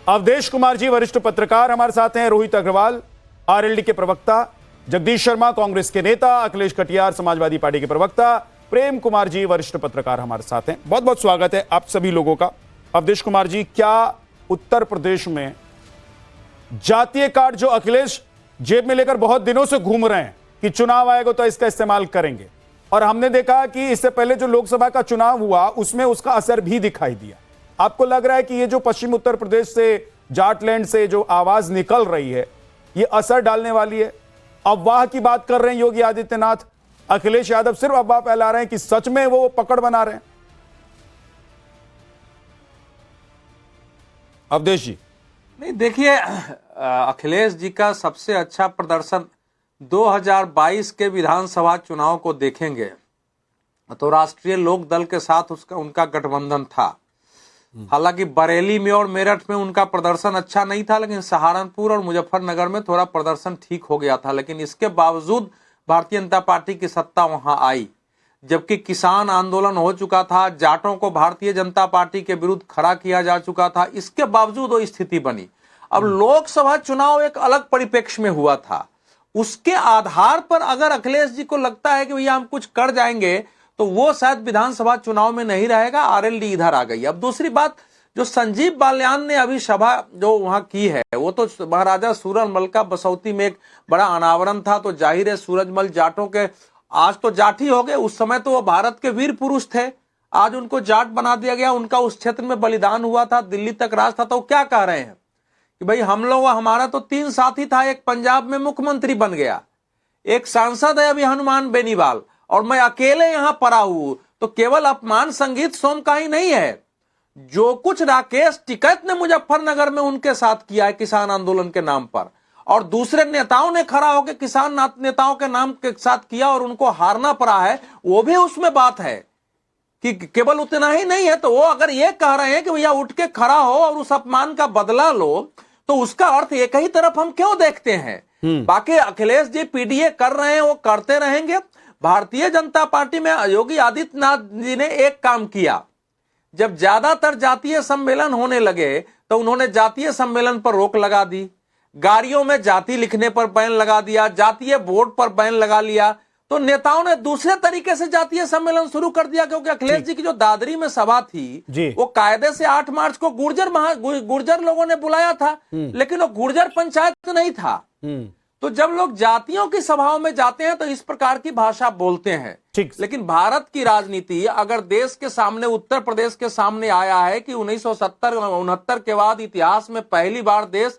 अवधेश कुमार जी वरिष्ठ पत्रकार हमारे साथ हैं, रोहित अग्रवाल आरएलडी के प्रवक्ता, जगदीश शर्मा कांग्रेस के नेता, अखिलेश कटियार समाजवादी पार्टी के प्रवक्ता, प्रेम कुमार जी वरिष्ठ पत्रकार हमारे साथ हैं। बहुत बहुत स्वागत है आप सभी लोगों का। अवधेश कुमार जी, क्या उत्तर प्रदेश में जातीय कार्ड जो अखिलेश जेब में लेकर बहुत दिनों से घूम रहे हैं कि चुनाव आएगा तो इसका इस्तेमाल करेंगे, और हमने देखा कि इससे पहले जो लोकसभा का चुनाव हुआ उसमें उसका असर भी दिखाई दिया, आपको लग रहा है कि ये जो पश्चिम उत्तर प्रदेश से जाटलैंड से जो आवाज निकल रही है ये असर डालने वाली है? अफवाह की बात कर रहे हैं योगी आदित्यनाथ, अखिलेश यादव सिर्फ अफवाह फैला रहे हैं कि सच में वो पकड़ बना रहे हैं? अवधेश जी। नहीं, देखिए, अखिलेश जी का सबसे अच्छा प्रदर्शन 2022 के विधानसभा चुनाव को देखेंगे तो राष्ट्रीय लोक दल के साथ उनका गठबंधन था। हालांकि बरेली में और मेरठ में उनका प्रदर्शन अच्छा नहीं था, लेकिन सहारनपुर और मुजफ्फरनगर में थोड़ा प्रदर्शन ठीक हो गया था। लेकिन इसके बावजूद भारतीय जनता पार्टी की सत्ता वहां आई, जबकि किसान आंदोलन हो चुका था, जाटों को भारतीय जनता पार्टी के विरुद्ध खड़ा किया जा चुका था, इसके बावजूद वो स्थिति बनी। अब लोकसभा चुनाव एक अलग परिप्रेक्ष्य में हुआ था, उसके आधार पर अगर अखिलेश जी को लगता है कि भैया हम कुछ कर जाएंगे तो वो शायद विधानसभा चुनाव में नहीं रहेगा, आरएलडी इधर आ गई। अब दूसरी बात, जो संजीव बालियान ने अभी सभा जो वहां की है वो तो महाराजा सूरजमल का बसौती में एक बड़ा अनावरण था, तो जाहिर है सूरजमल जाटों के आज तो जाट ही हो गए, उस समय तो वो भारत के वीर पुरुष थे, आज उनको जाट बना दिया गया। उनका उस क्षेत्र में बलिदान हुआ था, दिल्ली तक राज था। तो क्या कह रहे हैं कि भाई हम लोग, हमारा तो 3 साथी था, एक पंजाब में मुख्यमंत्री बन गया, एक सांसद है अभी हनुमान बेनीवाल, और मैं अकेले यहां पड़ा हूं। तो केवल अपमान संगीत सोम का ही नहीं है, जो कुछ राकेश टिकैत ने मुजफ्फरनगर में उनके साथ किया है किसान आंदोलन के नाम पर, और दूसरे नेताओं ने खड़ा होकर किसान नेताओं के नाम के साथ किया और उनको हारना पड़ा है, वो भी उसमें बात है कि केवल उतना ही नहीं है। तो वो अगर ये कह रहे हैं कि भैया उठ के खड़ा हो और उस अपमान का बदला लो, तो उसका अर्थ एक ही तरफ हम क्यों देखते हैं? बाकी अखिलेश जी पीडीए कर रहे हैं, वो करते रहेंगे। भारतीय जनता पार्टी में योगी आदित्यनाथ जी ने एक काम किया, जब ज्यादातर जातीय सम्मेलन होने लगे तो उन्होंने जातीय सम्मेलन पर रोक लगा दी, गाड़ियों में जाति लिखने पर बैन लगा दिया, जातीय बोर्ड पर बैन लगा लिया। तो नेताओं ने दूसरे तरीके से जातीय सम्मेलन शुरू कर दिया, क्योंकि अखिलेश जी की जो दादरी में सभा थी वो कायदे से 8 मार्च को गुर्जर लोगों ने बुलाया था, लेकिन वो गुर्जर पंचायत नहीं था। तो जब लोग जातियों की सभाओं में जाते हैं तो इस प्रकार की भाषा बोलते हैं। लेकिन भारत की राजनीति अगर देश के सामने, उत्तर प्रदेश के सामने आया है कि 1970-69 के बाद इतिहास में पहली बार देश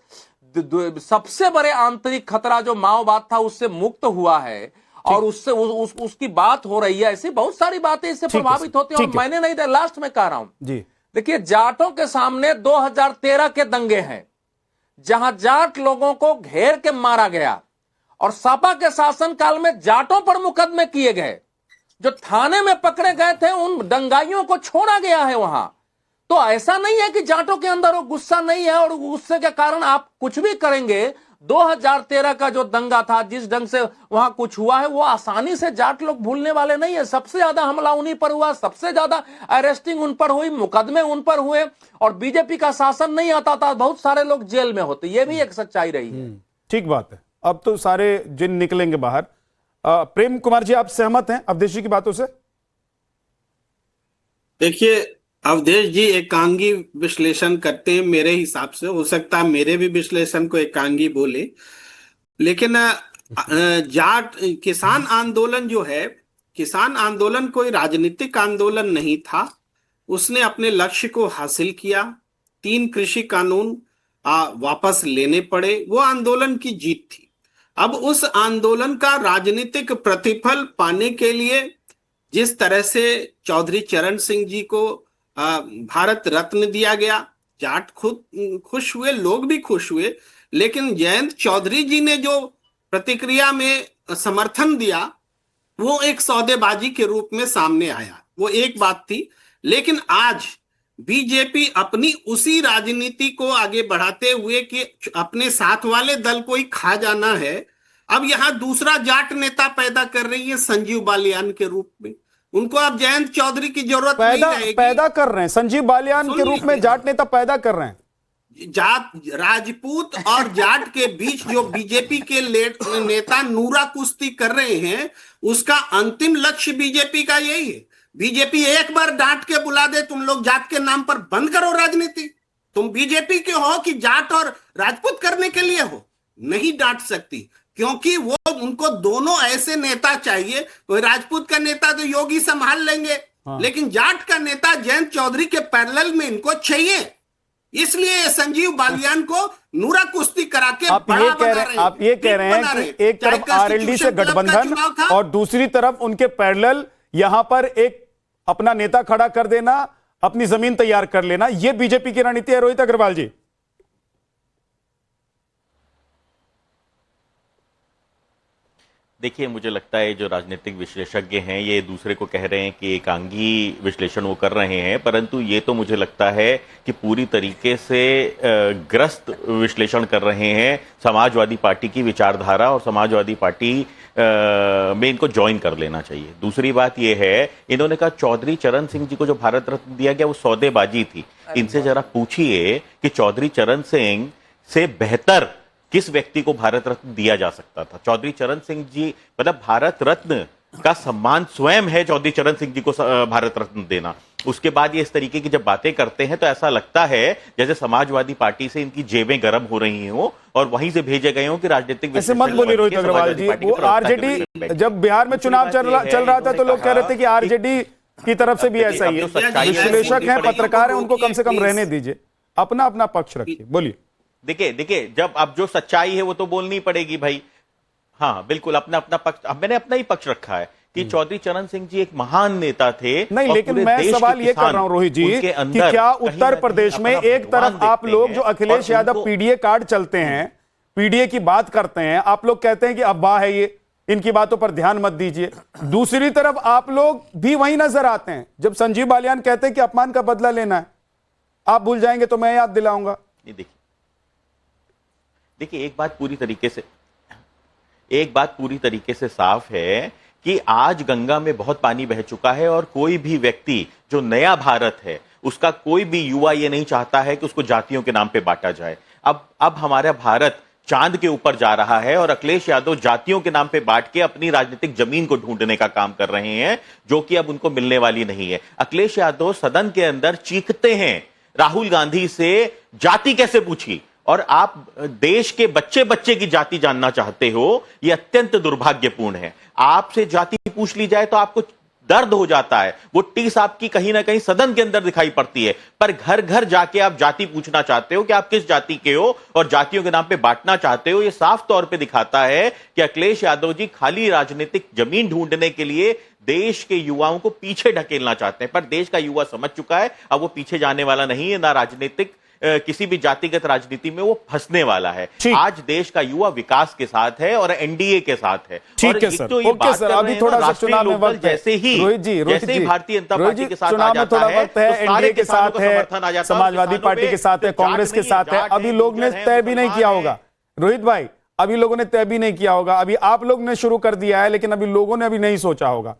सबसे बड़े आंतरिक खतरा जो माओवाद था उससे मुक्त हुआ है, और उससे उसकी बात हो रही है। ऐसी बहुत सारी बातें इससे प्रभावित होती हैं। और मैंने नहीं दिया, लास्ट में कह रहा हूं, देखिए जाटों के सामने 2013 के दंगे हैं जहां जाट लोगों को घेर के मारा गया, और सपा के शासनकाल में जाटों पर मुकदमे किए गए, जो थाने में पकड़े गए थे उन दंगाइयों को छोड़ा गया है वहां। तो ऐसा नहीं है कि जाटों के अंदर वो गुस्सा नहीं है और गुस्से के कारण आप कुछ भी करेंगे। 2013 का जो दंगा था, जिस ढंग से वहां कुछ हुआ है, वो आसानी से जाट लोग भूलने वाले नहीं है। सबसे ज्यादा हमला उन्हीं पर हुआ, सबसे ज्यादा अरेस्टिंग उन पर हुई, मुकदमे उन पर हुए, और बीजेपी का शासन नहीं आता था, बहुत सारे लोग जेल में होते। ये भी एक सच्चाई रही है। ठीक बात है, अब तो सारे जिन निकलेंगे बाहर। प्रेम कुमार जी, आप सहमत हैं अवधेश जी की बातों से? देखिए, अवधेश जी एकांगी विश्लेषण करते हैं मेरे हिसाब से, हो सकता है मेरे भी विश्लेषण को एकांगी बोले, लेकिन जाट किसान आंदोलन जो है, किसान आंदोलन कोई राजनीतिक आंदोलन नहीं था। उसने अपने लक्ष्य को हासिल किया, 3 कृषि कानून वापस लेने पड़े, वो आंदोलन की जीत थी। अब उस आंदोलन का राजनीतिक प्रतिफल पाने के लिए जिस तरह से चौधरी चरण सिंह जी को भारत रत्न दिया गया, जाट खुद खुश हुए, लोग भी खुश हुए, लेकिन जयंत चौधरी जी ने जो प्रतिक्रिया में समर्थन दिया वो एक सौदेबाजी के रूप में सामने आया, वो एक बात थी। लेकिन आज बीजेपी अपनी उसी राजनीति को आगे बढ़ाते हुए कि अपने साथ वाले दल को ही खा जाना है, अब यहां दूसरा जाट नेता पैदा कर रही है संजीव बालियान के रूप में। उनको अब जयंत चौधरी की जरूरत नहीं रहेगी। पैदा कर रहे हैं, संजीव बालियान के रूप में जाट नेता पैदा कर रहे हैं। जाट राजपूत और जाट के बीच जो बीजेपी के नेता नूरा कुश्ती कर रहे हैं, उसका अंतिम लक्ष्य बीजेपी का यही है। बीजेपी एक बार डांट के बुला दे, तुम लोग जात के नाम पर बंद करो राजनीति। तुम बीजेपी के हो कि जाट और राजपूत करने के लिए हो? नहीं डांट सकती, क्योंकि वो उनको दोनों ऐसे नेता चाहिए। कोई राजपूत का नेता तो योगी संभाल लेंगे, लेकिन जाट का नेता जयंत चौधरी के पैरेलल में इनको चाहिए। इसलिए संजीव बालियान को नूरा कुश्ती करा के आप ये कह रहे हैं कि एक तरफ आरएलडी से गठबंधन और दूसरी तरफ उनके पैरेलल यहां पर एक अपना नेता खड़ा कर देना, अपनी जमीन तैयार कर लेना, यह बीजेपी की रणनीति है रोहित अग्रवाल जी। देखिए, मुझे लगता है जो राजनीतिक विशेषज्ञ हैं ये दूसरे को कह रहे हैं कि एकांगी विश्लेषण वो कर रहे हैं, परंतु ये तो मुझे लगता है कि पूरी तरीके से ग्रस्त विश्लेषण कर रहे हैं समाजवादी पार्टी की विचारधारा, और समाजवादी पार्टी में इनको ज्वाइन कर लेना चाहिए। दूसरी बात ये है, इन्होंने कहा चौधरी चरण सिंह जी को जो भारत रत्न दिया गया वो सौदेबाजी थी। इनसे जरा पूछिए कि चौधरी चरण सिंह से बेहतर किस व्यक्ति को भारत रत्न दिया जा सकता था। चौधरी चरण सिंह जी, मतलब भारत रत्न का सम्मान स्वयं है चौधरी चरण सिंह जी को भारत रत्न देना। उसके बाद ये इस तरीके की जब बातें करते हैं तो ऐसा लगता है जैसे समाजवादी पार्टी से इनकी जेबें गर्म हो रही हो और वहीं से भेजे गए हो कि राजनीतिक। ऐसे मत बोलिए रोहित अग्रवाल जी, वो आरजेडी जब बिहार में चुनाव चल रहा था तो लोग कह रहे थे कि आरजेडी की तरफ से भी ऐसा ही है। विश्लेषक हैं, पत्रकार हैं, उनको कम से कम रहने दीजिए, अपना अपना पक्ष रखिए, बोलिए। देखिए जब अब जो सच्चाई है वो तो बोलनी पड़ेगी भाई। हाँ बिल्कुल, अपना अपना पक्ष, अब मैंने अपना ही पक्ष रखा है कि चौधरी चरण सिंह जी एक महान नेता थे। नहीं, लेकिन मैं सवाल ये कर रहा हूं रोहित जी कि क्या उत्तर प्रदेश में एक तरफ आप लोग जो अखिलेश यादव पीडीए कार्ड चलते हैं, पीडीए की बात करते हैं, आप लोग कहते हैं कि अफवाह है ये, इनकी बातों पर ध्यान मत दीजिए। दूसरी तरफ आप लोग भी वहीं नजर आते हैं जब संजीव बालियान कहते हैं कि अपमान का बदला लेना है। आप भूल जाएंगे तो मैं याद दिलाऊंगा। देखिए एक बात पूरी तरीके से साफ है कि आज गंगा में बहुत पानी बह चुका है और कोई भी व्यक्ति जो नया भारत है उसका कोई भी युवा ये नहीं चाहता है कि उसको जातियों के नाम पे बांटा जाए। अब हमारा भारत चांद के ऊपर जा रहा है और अखिलेश यादव जातियों के नाम पे बांट के अपनी राजनीतिक जमीन को ढूंढने का काम कर रहे हैं, जो कि अब उनको मिलने वाली नहीं है। अखिलेश यादव सदन के अंदर चीखते हैं राहुल गांधी से जाति कैसे पूछी, और आप देश के बच्चे बच्चे की जाति जानना चाहते हो, यह अत्यंत दुर्भाग्यपूर्ण है। आपसे जाति पूछ ली जाए तो आपको दर्द हो जाता है, वो टीस आपकी कहीं ना कहीं सदन के अंदर दिखाई पड़ती है, पर घर घर जाके आप जाति पूछना चाहते हो कि आप किस जाति के हो और जातियों के नाम पे बांटना चाहते हो। यह साफ तौर पे दिखाता है कि अखिलेश यादव जी खाली राजनीतिक जमीन ढूंढने के लिए देश के युवाओं को पीछे ढकेलना चाहते हैं, पर देश का युवा समझ चुका है अब वो पीछे जाने वाला नहीं है, ना राजनीतिक किसी भी जातिगत राजनीति में वो फंसने वाला है। आज देश का युवा विकास के साथ है और एनडीए के साथ है। ठीक है सर, ओके सर, अभी थोड़ा सा चुनाव में वक्त जैसे ही भारतीय जनता पार्टी के साथ आ जाता है, एनडीए के साथ है, समाजवादी पार्टी के साथ है, कांग्रेस के साथ है। अभी लोग ने तय भी नहीं किया होगा रोहित भाई, अभी लोगों ने तय भी नहीं किया होगा। अभी आप लोग ने शुरू कर दिया है, लेकिन अभी लोगों ने अभी नहीं सोचा होगा।